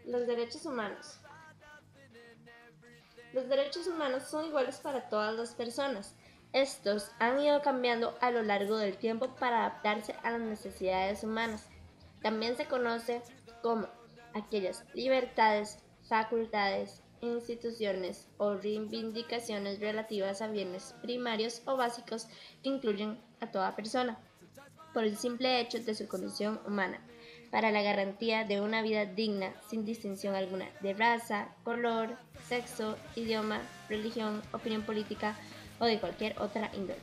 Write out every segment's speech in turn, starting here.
Los derechos humanos. Los derechos humanos son iguales para todas las personas. Estos han ido cambiando a lo largo del tiempo para adaptarse a las necesidades humanas. También se conoce como aquellas libertades, facultades, instituciones o reivindicaciones relativas a bienes primarios o básicos que incluyen a toda persona por el simple hecho de su condición humana, para la garantía de una vida digna sin distinción alguna de raza, color, sexo, idioma, religión, opinión política o de cualquier otra índole,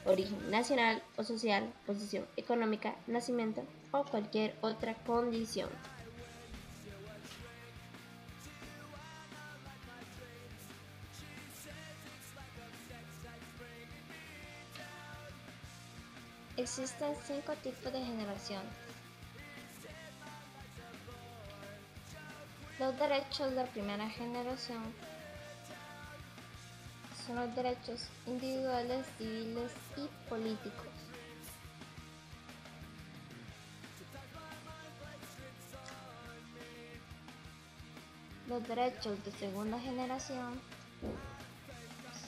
origen nacional o social, posición económica, nacimiento o cualquier otra condición. Existen 5 tipos de generación. Los derechos de primera generación son los derechos individuales, civiles y políticos. Los derechos de segunda generación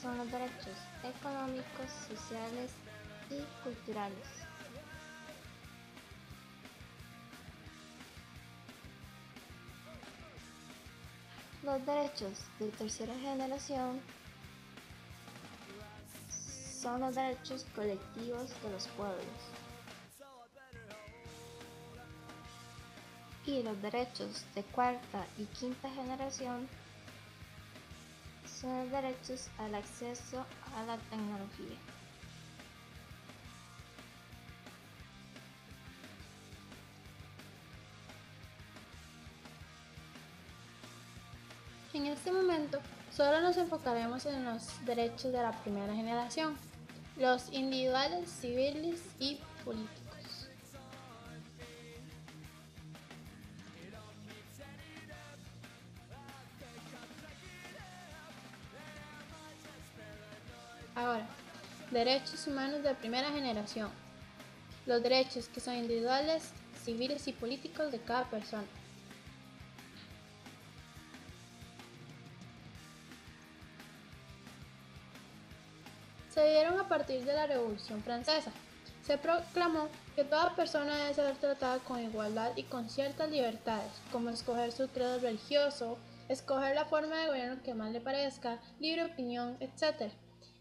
son los derechos económicos, sociales y culturales. Los derechos de tercera generación son los derechos colectivos de los pueblos. Y los derechos de cuarta y quinta generación son los derechos al acceso a la tecnología. En este momento, solo nos enfocaremos en los derechos de la primera generación, los individuales, civiles y políticos. Ahora, derechos humanos de primera generación, los derechos que son individuales, civiles y políticos de cada persona. Se dieron a partir de la Revolución Francesa. Se proclamó que toda persona debe ser tratada con igualdad y con ciertas libertades, como escoger su credo religioso, escoger la forma de gobierno que más le parezca, libre opinión, etc.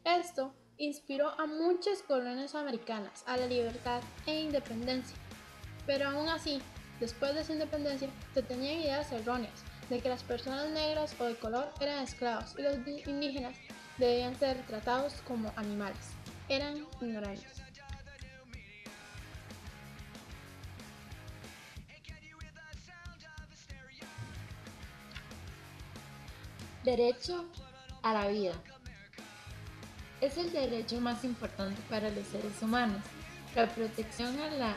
Esto inspiró a muchas colonias americanas a la libertad e independencia. Pero aún así, después de su independencia, se tenían ideas erróneas de que las personas negras o de color eran esclavos y los indígenas debían ser tratados como animales. Eran ignorantes. Derecho a la vida. Es el derecho más importante para los seres humanos. La protección a la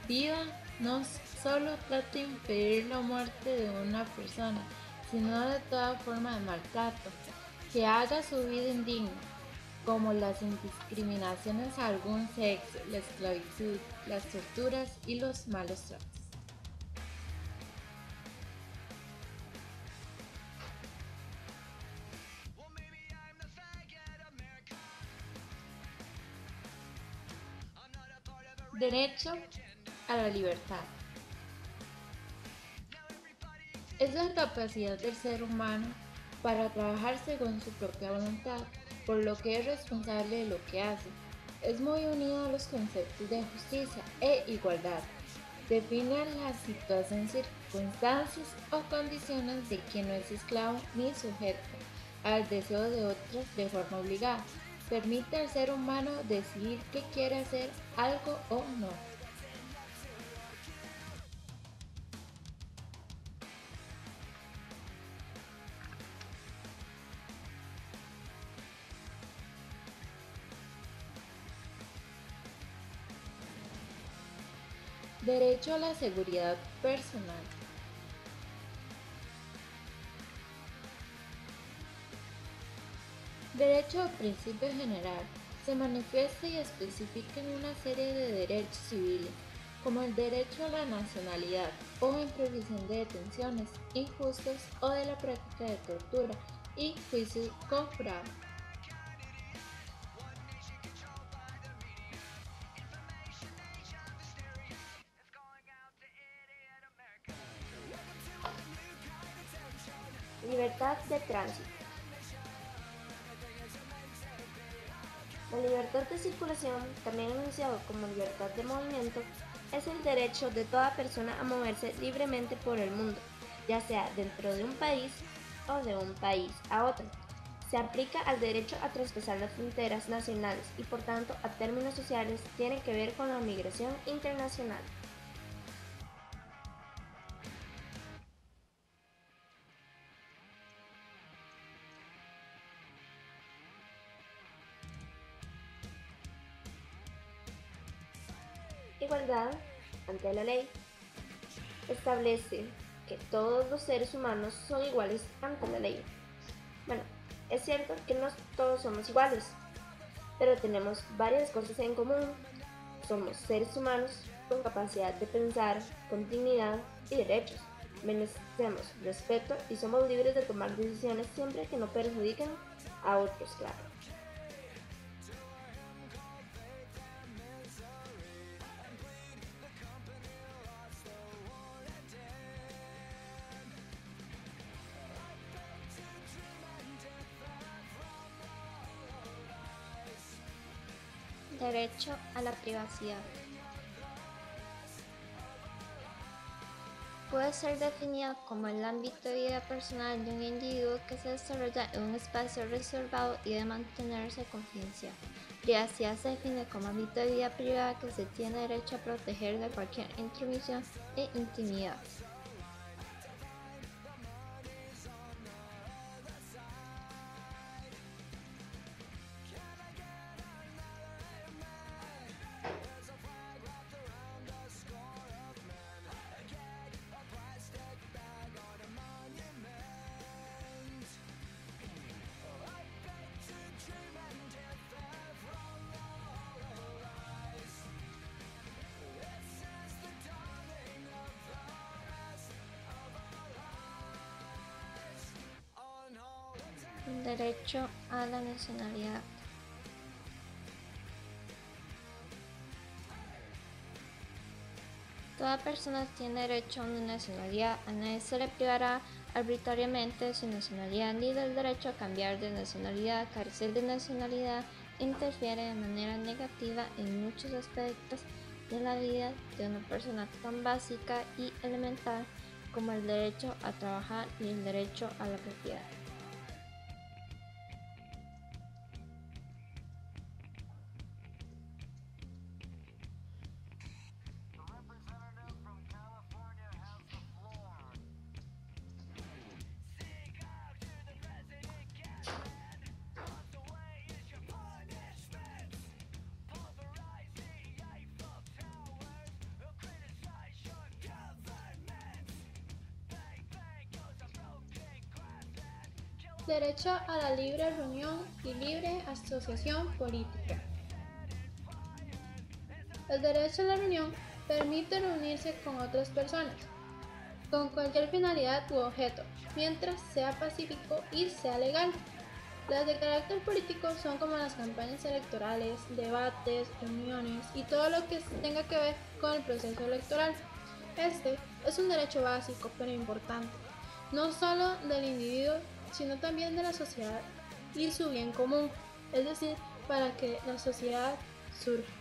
vida no solo trata de impedir la muerte de una persona, sino de toda forma de maltrato que haga su vida indigna, como las indiscriminaciones a algún sexo, la esclavitud, las torturas y los malos tratos. Derecho a la libertad. Es la capacidad del ser humano para trabajar según su propia voluntad, por lo que es responsable de lo que hace. Es muy unido a los conceptos de justicia e igualdad. Define las situaciones, circunstancias o condiciones de quien no es esclavo ni sujeto al deseo de otros de forma obligada. Permite al ser humano decidir qué quiere hacer algo o no. Derecho a la seguridad personal. Derecho a principio general. Se manifiesta y especifica en una serie de derechos civiles como el derecho a la nacionalidad o en prohibición de detenciones injustas o de la práctica de tortura y juicio con jurado. Libertad de tránsito. La libertad de circulación, también anunciado como libertad de movimiento, es el derecho de toda persona a moverse libremente por el mundo, ya sea dentro de un país o de un país a otro. Se aplica al derecho a traspasar las fronteras nacionales y por tanto a términos sociales tiene que ver con la migración internacional. Igualdad ante la ley. Establece que todos los seres humanos son iguales ante la ley. Bueno, es cierto que no todos somos iguales, pero tenemos varias cosas en común. Somos seres humanos con capacidad de pensar, con dignidad y derechos. Merecemos respeto y somos libres de tomar decisiones siempre que no perjudiquen a otros, claro. Derecho a la privacidad. Puede ser definido como el ámbito de vida personal de un individuo que se desarrolla en un espacio reservado y de mantenerse confidencial. Privacidad se define como ámbito de vida privada que se tiene derecho a proteger de cualquier intromisión e intimidad. Derecho a la nacionalidad. Toda persona tiene derecho a una nacionalidad, a nadie se le privará arbitrariamente de su nacionalidad ni del derecho a cambiar de nacionalidad. Carecer de nacionalidad interfiere de manera negativa en muchos aspectos de la vida de una persona tan básica y elemental como el derecho a trabajar y el derecho a la propiedad. Derecho a la libre reunión y libre asociación política. El derecho a la reunión permite reunirse con otras personas, con cualquier finalidad u objeto, mientras sea pacífico y sea legal. Las de carácter político son como las campañas electorales, debates, reuniones y todo lo que tenga que ver con el proceso electoral. Este es un derecho básico pero importante, no solo del individuo, sino también de la sociedad y su bien común, es decir, para que la sociedad surja.